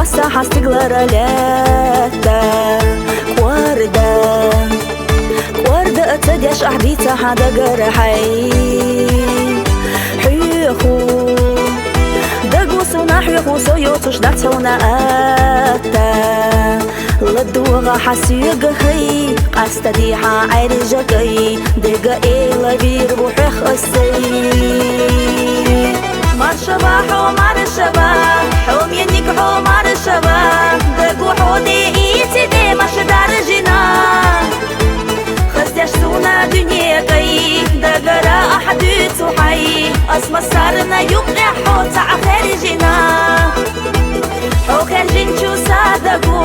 Passa hastiglar leta Kwarda atadyash ahdita hada garahay Hyuhu Dagusuna hyuhu soyotush datsuna ata Ladduga hasiyagahay Qastadiha ayrijagay Dega ila birbuhih asay Marshaba marshaba حوم ينكحو مرشبا دقو حودي ايتدي مش درجنا خزيش سونا دنيا كي دقرا احدث حي اسم صارنا يقلع حوت خارجنا حو خارجين شو صادقو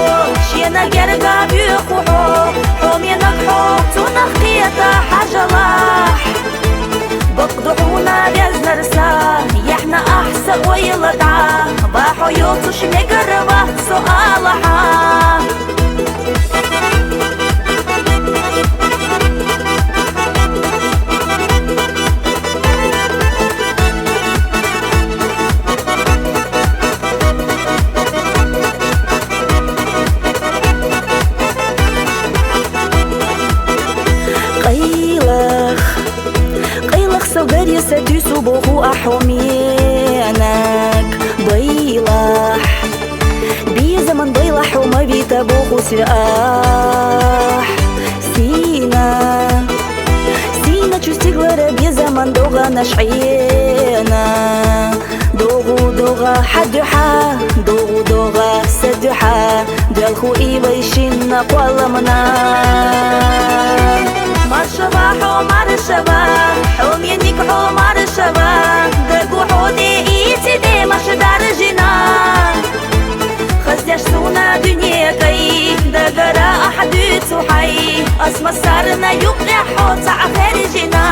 شينا قرقا بيخوحو حوم ينكحو تنخيطا حجلاح بقضحونا بيزنرسا يحنا احسن ويلدعا باحو يوتوش مقربة سؤالها قيلخ سوغري سديسو بوخو أحومينك ضيلح بي زمن ضيلح وما بيتبوخو سياح سينا تشتغل بي زمن دوغا نشعينا دوغا حدحا دوغا سدحا دالخو إيبايشين قوالمنا مرشبا حو مرشبا حوم ينكحو مرشبا دقو حودي ايتدي مش درجنا خزيش سونا دنيا كي دقرا احدث حي اسم صارنا يقلع حوت خارجنا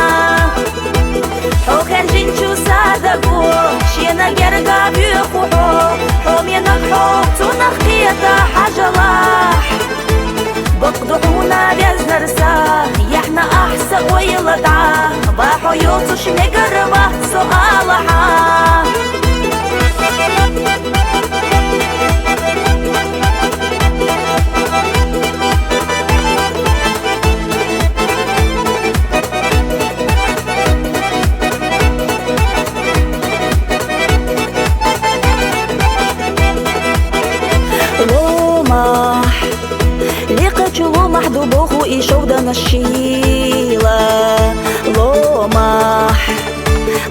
حو خارجين شو صادقو شينا قرقا بيخوحو حوم ينكحو تنخيطا حجلاح بقضحونا بيزنرسا يحنا احسن ويلدعا باحو يوتوش مقربة سؤالها لومح دوبوخو إيشو دانا الشيلة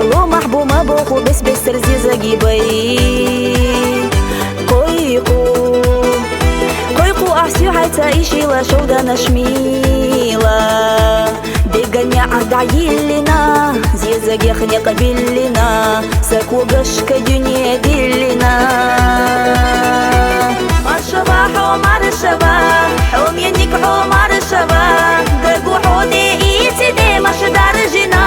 لومح بوما بوخو بس سرزيزة جيبي كويقو أحسيو حيتا إيشيلا شو دانا شميلة دقانيا عدعيلنا زيزة جيخني قبلنا ساكو قشك دنيا دلنا مرشبا حو مرشبا حوم ينكحو مرشبا دقو حودي ايتدي مش درجنا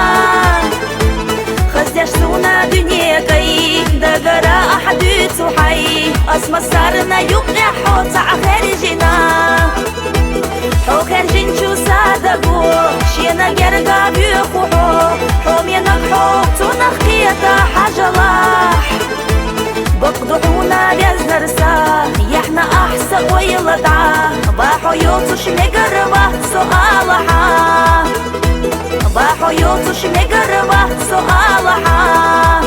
خزيش سونا دنيا كي دقرا احدث حي اسم صارنا يقلع حوت خارجنا حو خارجين شو صادقو شينا قرقا بيخوحو حوم ينكحو تنخيطا حجلاح بقضحونا بيزنرسا يحنا احسن ويلدعا باحو يوتوش مقربة سؤالها باحو يوتوش مقربة سؤالها